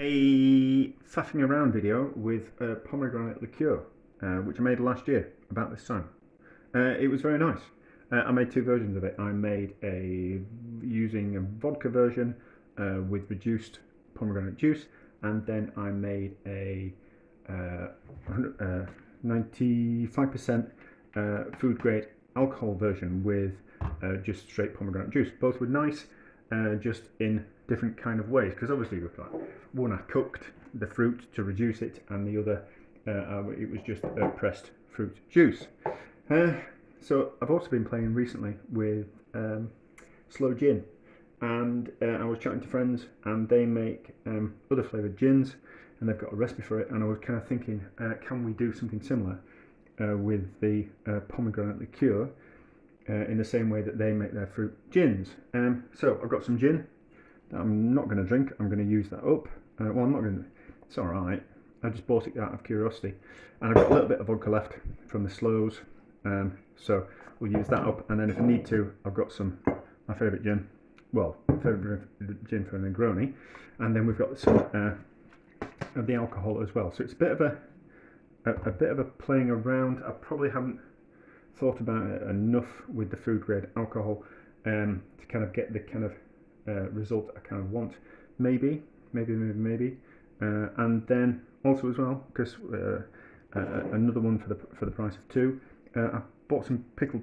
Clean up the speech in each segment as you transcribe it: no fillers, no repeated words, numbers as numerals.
a faffing around video with pomegranate liqueur, which I made last year about this time. It was very nice. I made two versions of it. I made using a vodka version with reduced pomegranate juice, and then I made a 95% food grade alcohol version with just straight pomegranate juice. Both were nice, just in different kind of ways, because obviously one I cooked the fruit to reduce it, and the other it was just pressed fruit juice. So I've also been playing recently with slow gin, and I was chatting to friends, and they make other flavoured gins, and they've got a recipe for it, and I was kind of thinking, can we do something similar with the pomegranate liqueur in the same way that they make their fruit gins. So I've got some gin that I'm not going to drink. I'm going to use that up. Well, I'm not going to. It's all right. I just bought it out of curiosity, and I've got a little bit of vodka left from the slows. So we'll use that up, and then if I need to, I've got some my favourite gin. Well, favourite gin for a Negroni, and then we've got some of the alcohol as well. So it's a bit of a playing around. I probably haven't thought about it enough with the food grade alcohol to kind of get the kind of result I kind of want. Maybe, and then also as well, because another one for the price of two. I bought some prickly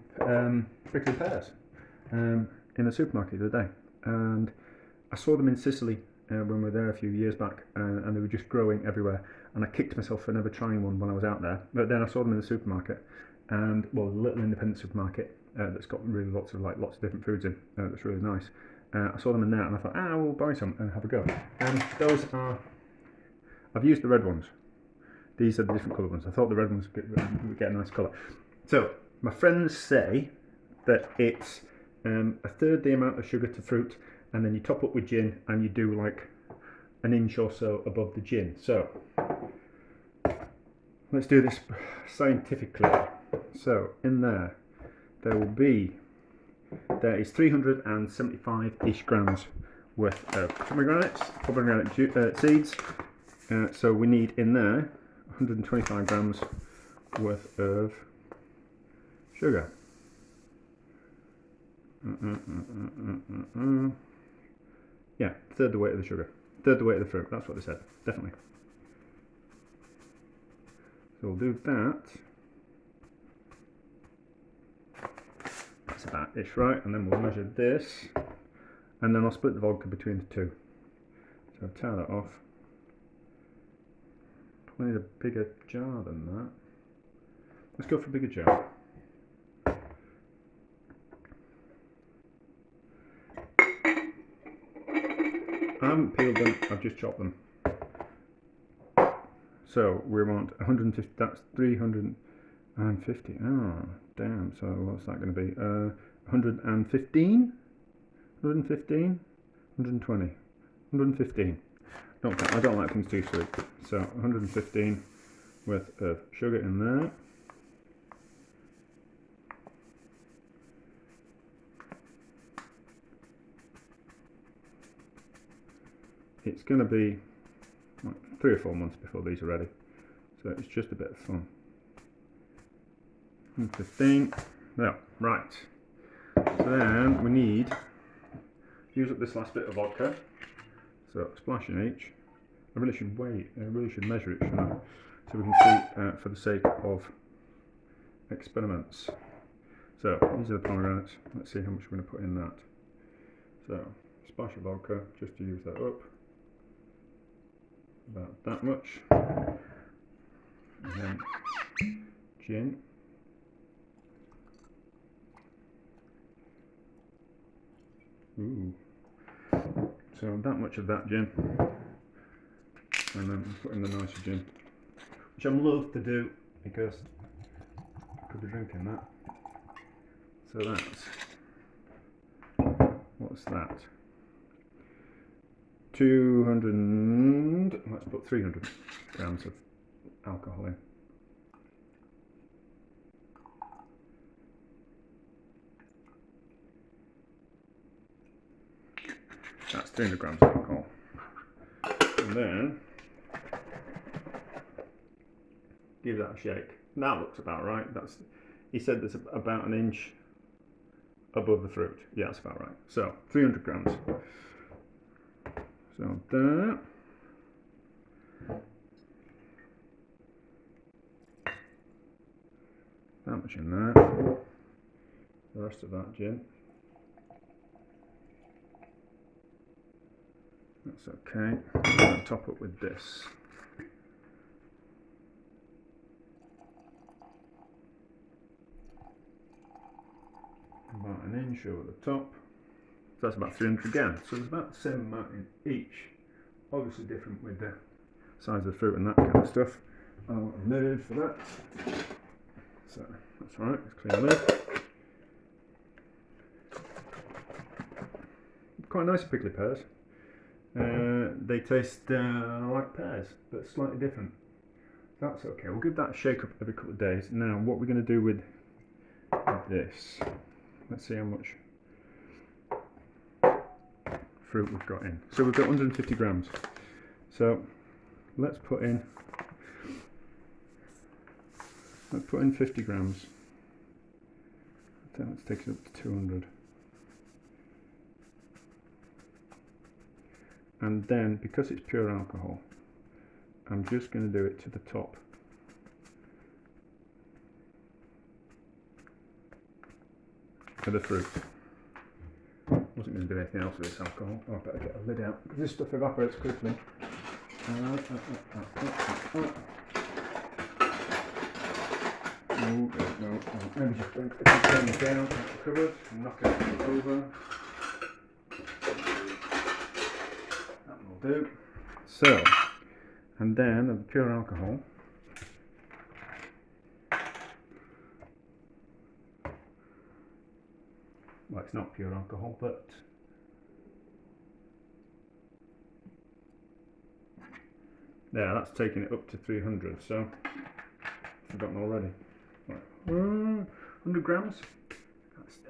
pears in the supermarket the other day, and I saw them in Sicily when we were there a few years back, and they were just growing everywhere, and I kicked myself for never trying one when I was out there. But then I saw them in the supermarket, and well, a little independent supermarket that's got really lots of different foods in. That's really nice. I saw them in there, and I thought, we'll buy some and have a go. And those are, I've used the red ones. These are the different colour ones. I thought the red ones would get a nice colour. So my friends say that it's a third the amount of sugar to fruit, and then you top up with gin, and you do like an inch or so above the gin. So let's do this scientifically. So in there is 375-ish grams worth of pomegranate seeds. So we need in there 125 grams worth of sugar. Yeah, third the weight of the sugar, third the weight of the fruit. That's what they said, definitely. So we'll do that. That's about ish, right? And then we'll measure this, and then I'll split the vodka between the two. So I'll tear that off. Probably need a bigger jar than that. Let's go for a bigger jar. I haven't peeled them, I've just chopped them. So we want 150, that's 350. Oh, damn. So what's that going to be? 115? 115? 120? 115. I don't like things too sweet. So 115 worth of sugar in there. It's going to be like 3 or 4 months before these are ready, so it's just a bit of fun. 115. Yeah, right. So then we need use up this last bit of vodka. So a splash in each. I really should measure it, shouldn't I? So we can see for the sake of experiments. So these are the pomegranates. Let's see how much we're going to put in that. So splash of vodka just to use that up. About that much. And then gin. Ooh. So that much of that gin. And then put in the nicer gin, which I'm loath to do because I could be drinking that. So that's, what's that? 200, let's put 300 grams of alcohol in. That's 300 grams of alcohol. And then give that a shake. That looks about right. He said there's about an inch above the fruit. Yeah, that's about right. So 300 grams. So that. That much in there. The rest of that gin. That's okay. I'm going to top up with this. About an inch over the top. So that's about 300 again. So there's about the same amount in each. Obviously different with the size of the fruit and that kind of stuff. I want a lid for that. So that's right, let's clean the lid. Quite nice prickly pears. They taste like pears, but slightly different. That's okay. We'll give that a shake up every couple of days. Now, what we're going to do with this, let's see how much fruit we've got in. So we've got 150 grams. So let's put in 50 grams. Then let's take it up to 200. And then, because it's pure alcohol, I'm just going to do it to the top. Of the fruit. Wasn't going to do anything else with this alcohol. Oh, I better get a lid out because this stuff evaporates quickly. Oh, no. Maybe just turn this down, out the cupboard, and knock it over. That will do. So, and then of the pure alcohol, well, it's not pure alcohol, but there, that's taking it up to 300. So, I've forgotten already. Right. 100 grams.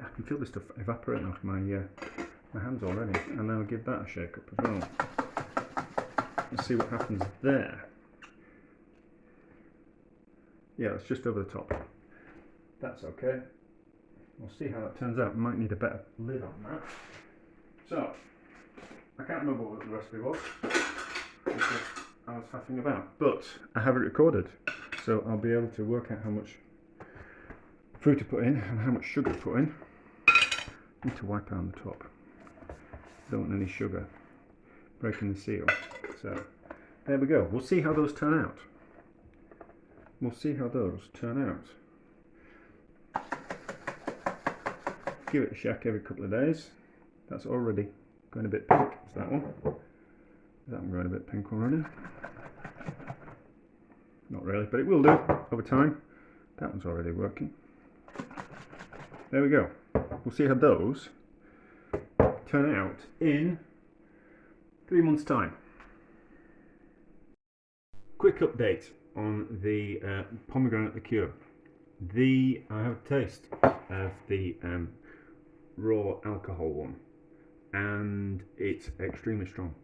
I can feel this stuff evaporating off my hands already, and I'll give that a shake up as well. Let's see what happens there. Yeah, it's just over the top. That's okay. We'll see how that turns out. We might need a better lid on that. So, I can't remember what the recipe was because I was faffing about, but I have it recorded, so I'll be able to work out how much fruit to put in and how much sugar to put in. I need to wipe out on the top. Don't want any sugar breaking the seal. So, there we go. We'll see how those turn out. Give it a shake every couple of days. That's already going a bit pink. Is that one? Is that one going a bit pink already? Not really, but it will do over time. That one's already working. There we go. We'll see how those turn out in 3 months' time. Quick update on the pomegranate liqueur. I have a taste of the raw alcohol one, and it's extremely strong.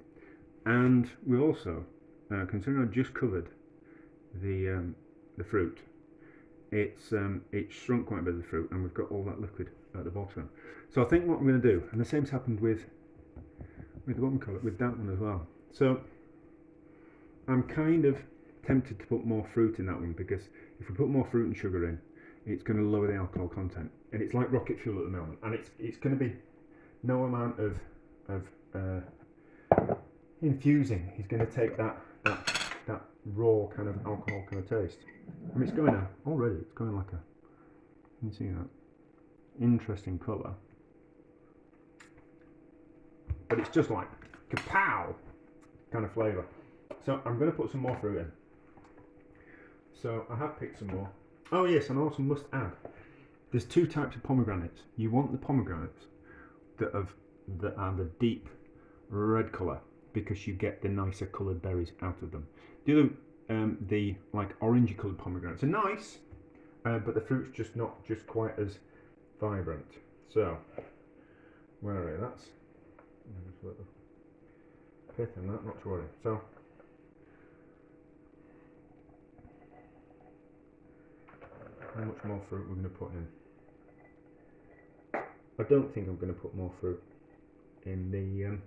And we also, considering I've just covered the fruit, it's shrunk quite a bit of the fruit, and we've got all that liquid at the bottom. So I think what I'm going to do, and the same's happened with that one as well. So I'm kind of tempted to put more fruit in that one, because if we put more fruit and sugar in, it's going to lower the alcohol content, and it's like rocket fuel at the moment, and it's going to be no amount of infusing is going to take that raw kind of alcohol kind of taste. I mean, it's going out already. It's going like you can see that interesting colour, but it's just like kapow kind of flavour. So I'm going to put some more fruit in. So I have picked some more. Oh yes, and I also must add, there's two types of pomegranates. You want the pomegranates that are the deep red colour, because you get the nicer coloured berries out of them. The like orangey coloured pomegranates are nice, but the fruit's just not quite as vibrant. So where are they? That's pith in that, not to worry. So how much more fruit we're going to put in. I don't think I'm going to put more fruit in the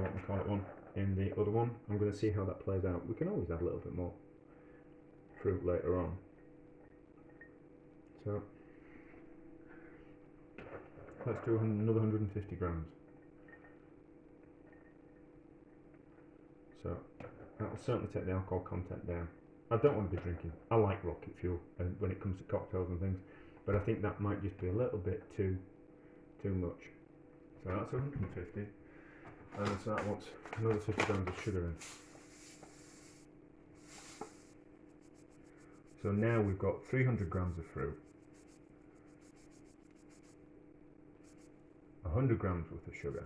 what we call it one, in the other one. I'm going to see how that plays out. We can always add a little bit more fruit later on. So let's do another 150 grams. So that will certainly take the alcohol content down. I don't want to be drinking. I like rocket fuel when it comes to cocktails and things, but I think that might just be a little bit too much. So that's 150, and so that wants another 50 grams of sugar in. So now we've got 300 grams of fruit, 100 grams worth of sugar,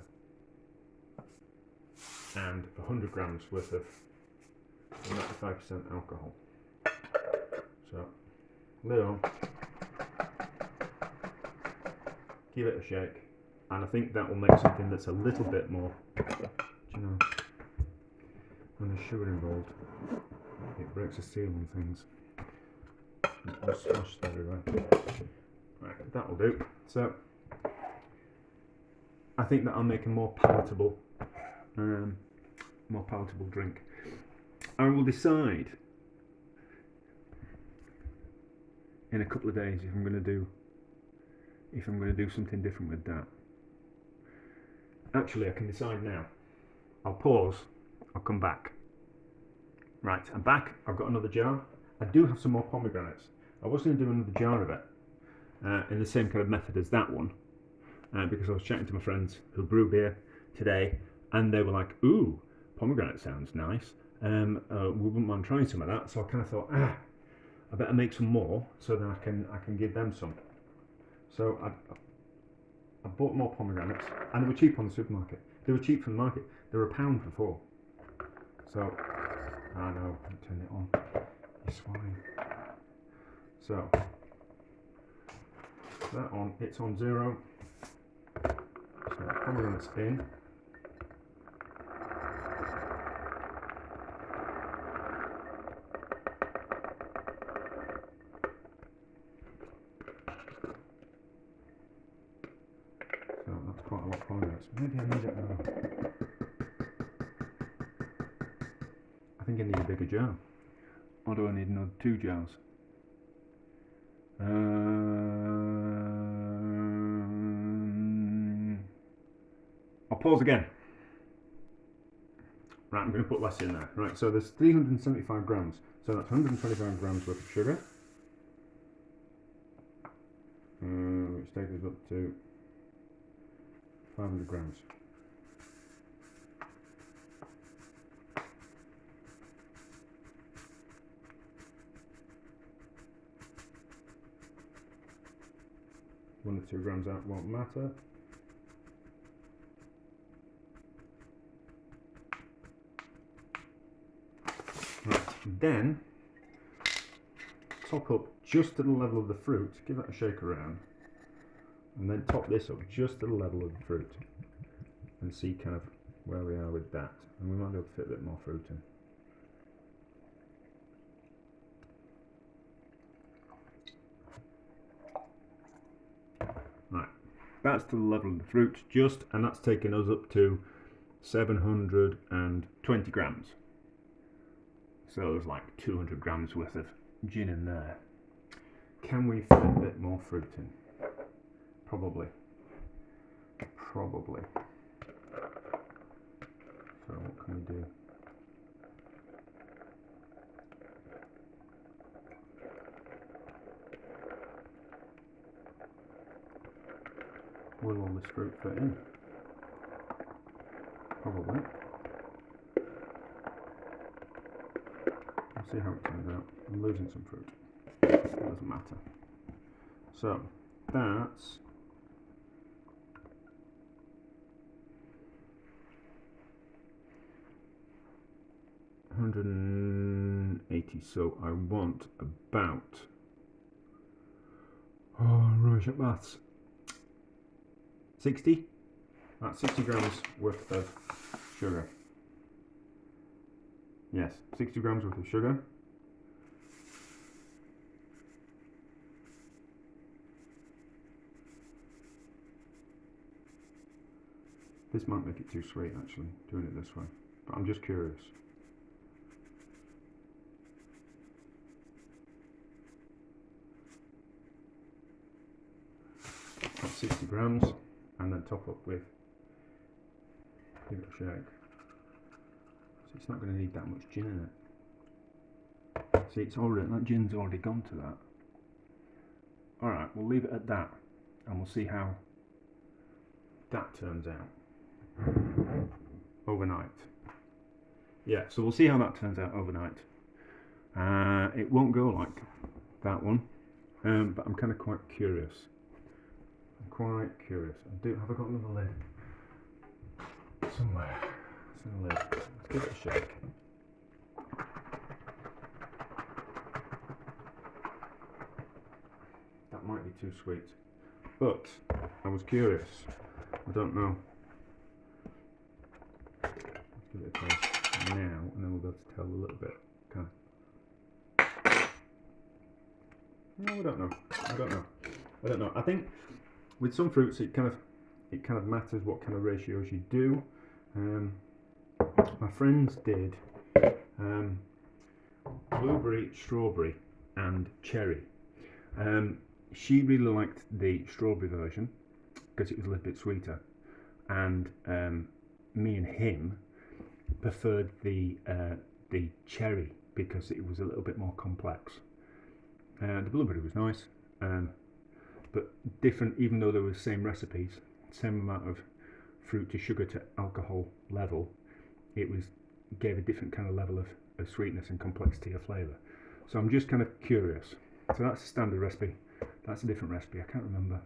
and 100 grams worth of 95% alcohol. So, lid on, give it a shake, and I think that will make something that's a little bit more, you know, when there's sugar involved, it breaks the seal on things. It's splashed everywhere. Right, that'll do. So, I think that'll make a more palatable drink. I will decide in a couple of days if I'm going to do something different with that. Actually, I can decide now. I'll pause. I'll come back. Right, I'm back. I've got another jar. I do have some more pomegranates. I was going to do another jar of it in the same kind of method as that one, because I was chatting to my friends who brew beer today, and they were like, "Ooh, pomegranate sounds nice. We wouldn't mind trying some of that." So I kind of thought, I better make some more so that I can give them some. So I bought more pomegranates, and they were cheap on the supermarket. They were cheap from the market. They were £1 for 4. So I know, turn it on. You swine. So that on, it's on 0. So pomegranates in. So that's quite a lot of pomegranates. Maybe I need it now. I think I need a bigger jar. Or do I need another 2 jars? I'll pause again. Right, I'm going to put less in there. Right, so there's 375 grams. So that's 125 grams worth of sugar. Which takes us up to 500 grams. One or 2 grams out won't matter. Right, then top up just to the level of the fruit, give that a shake around, and then top this up just to the level of the fruit and see kind of where we are with that. And we might be able to fit a bit more fruit in. Right, that's to the level of the fruit just, and that's taking us up to 720 grams. So there's like 200 grams worth of gin in there. Can we fit a bit more fruit in? Probably. Probably. So what can we do? Will all this fruit fit in? Probably. We'll see how it turns out. I'm losing some fruit. It doesn't matter. So that's 180. So I want about, right at maths, 60. That's 60 grams worth of sugar. Yes, 60 grams worth of sugar. This might make it too sweet actually, doing it this way, but I'm just curious. About 60 grams, and then top up with, give it a shake. So it's not going to need that much gin in it. See, it's already, that gin's already gone to that. Alright, we'll leave it at that, and we'll see how that turns out overnight. Yeah, so we'll see how that turns out overnight. It won't go like that one, but I'm kind of quite curious. I'm quite curious. Have I got another lid? Somewhere. It's in a lid. Let's give it a shake. That might be too sweet, but I was curious. I don't know. Let's give it a taste now, and then we'll be able to tell a little bit. Okay. No, I don't know. I don't know. I think with some fruits, it kind of matters what kind of ratios you do. My friends did blueberry, strawberry, and cherry. She really liked the strawberry version because it was a little bit sweeter, and me and him preferred the cherry because it was a little bit more complex. The blueberry was nice, but different, even though they were the same recipes, same amount of fruit to sugar to alcohol level, it gave a different kind of level of sweetness and complexity of flavour. So I'm just kind of curious. So that's a standard recipe. That's a different recipe. I can't remember.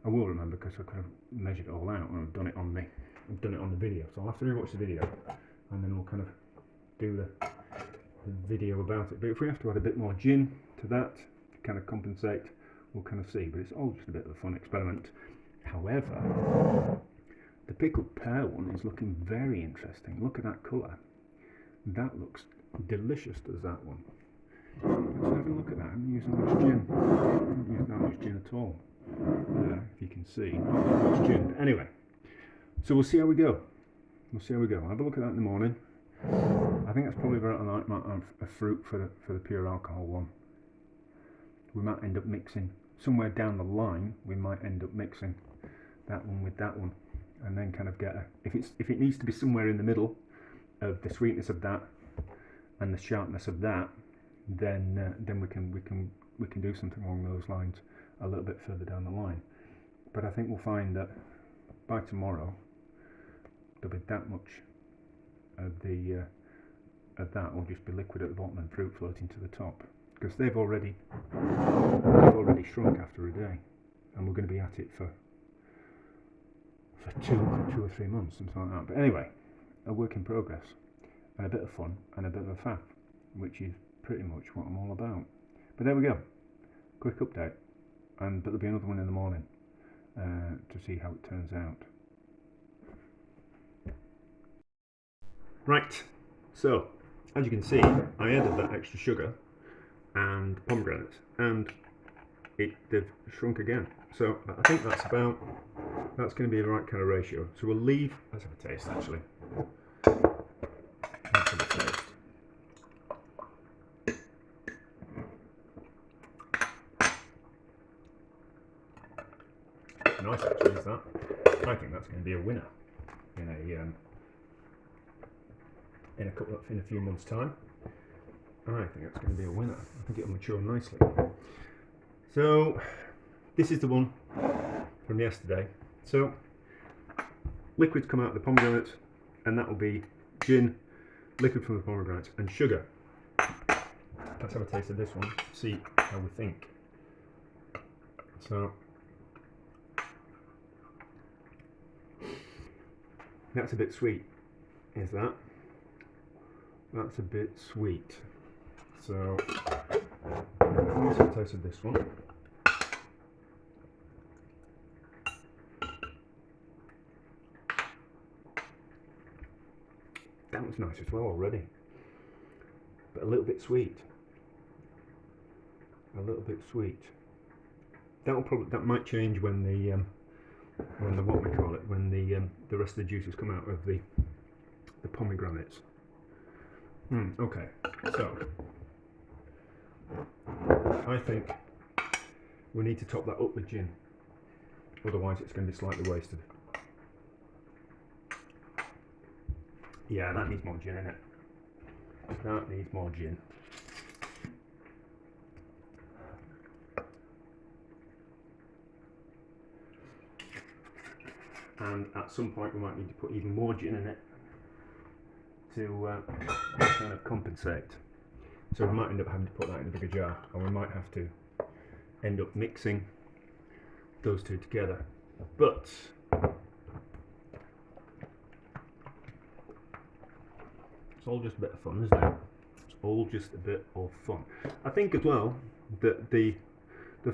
I will remember because I could have measured it all out and I've done it on the video. So I'll have to rewatch the video, and then we'll kind of do the video about it. But if we have to add a bit more gin to that to kind of compensate, we'll kind of see. But it's all just a bit of a fun experiment. However, the pickled pear one is looking very interesting. Look at that colour. That looks delicious, does that one? Let's have a look at that. I haven't used that much gin. I haven't used that much gin at all. If you can see, not that much gin. Anyway, so we'll see how we go. We'll see how we go. I'll have a look at that in the morning. I think that's probably about the right amount of fruit for the pure alcohol one. We might end up mixing somewhere down the line. We might end up mixing that one with that one, and then kind of get if it needs to be somewhere in the middle of the sweetness of that and the sharpness of that, then we can do something along those lines a little bit further down the line. But I think we'll find that by tomorrow there'll be that much of that will just be liquid at the bottom and fruit floating to the top, because they've already shrunk after a day, and we're going to be at it for 2 or 3 months, something like that. But anyway, a work in progress, and a bit of fun, and a bit of a faff, which is pretty much what I'm all about. But there we go, quick update, but there'll be another one in the morning to see how it turns out. Right, so as you can see, I added that extra sugar and pomegranate, and they've shrunk again. So I think that's going to be the right kind of ratio. So we'll leave. Let's have a taste actually. Let's have a taste. Nice actually, is that? I think that's going to be a winner in a few months' time. I think that's going to be a winner. I think it'll mature nicely. So this is the one from yesterday. So liquids come out of the pomegranate, and that will be gin, liquid from the pomegranate, and sugar. Let's have a taste of this one, see how we think. So that's a bit sweet, is that? That's a bit sweet. So let's have a taste of this one. That one's nice as well already, but a little bit sweet. A little bit sweet. That might change when when the what we call it, when the rest of the juices come out of the pomegranates. Okay, so I think we need to top that up with gin, otherwise it's going to be slightly wasted. Yeah, that needs more gin in it. That needs more gin. And at some point we might need to put even more gin in it to kind of compensate. So we might end up having to put that in a bigger jar, or we might have to end up mixing those two together. But it's all just a bit of fun, isn't it? It's all just a bit of fun. I think as well that the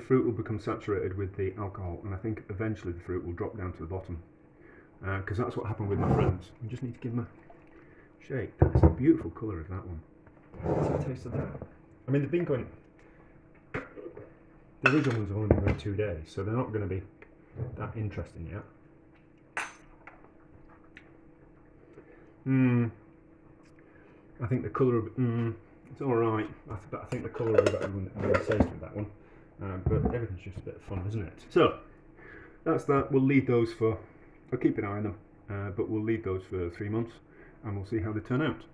fruit will become saturated with the alcohol, and I think eventually the fruit will drop down to the bottom. Because that's what happened with my friends. We just need to give them a shake. That's a beautiful colour of that one. Let's have a taste of that. I mean, they've been going. The original ones have only been going 2 days, so they're not going to be that interesting yet. I think the colour of it's all right. I think the colour will be better than the taste with that one. But everything's just a bit of fun, isn't it? So that's that. We'll leave those for. I'll keep an eye on them, but we'll leave those for 3 months, and we'll see how they turn out.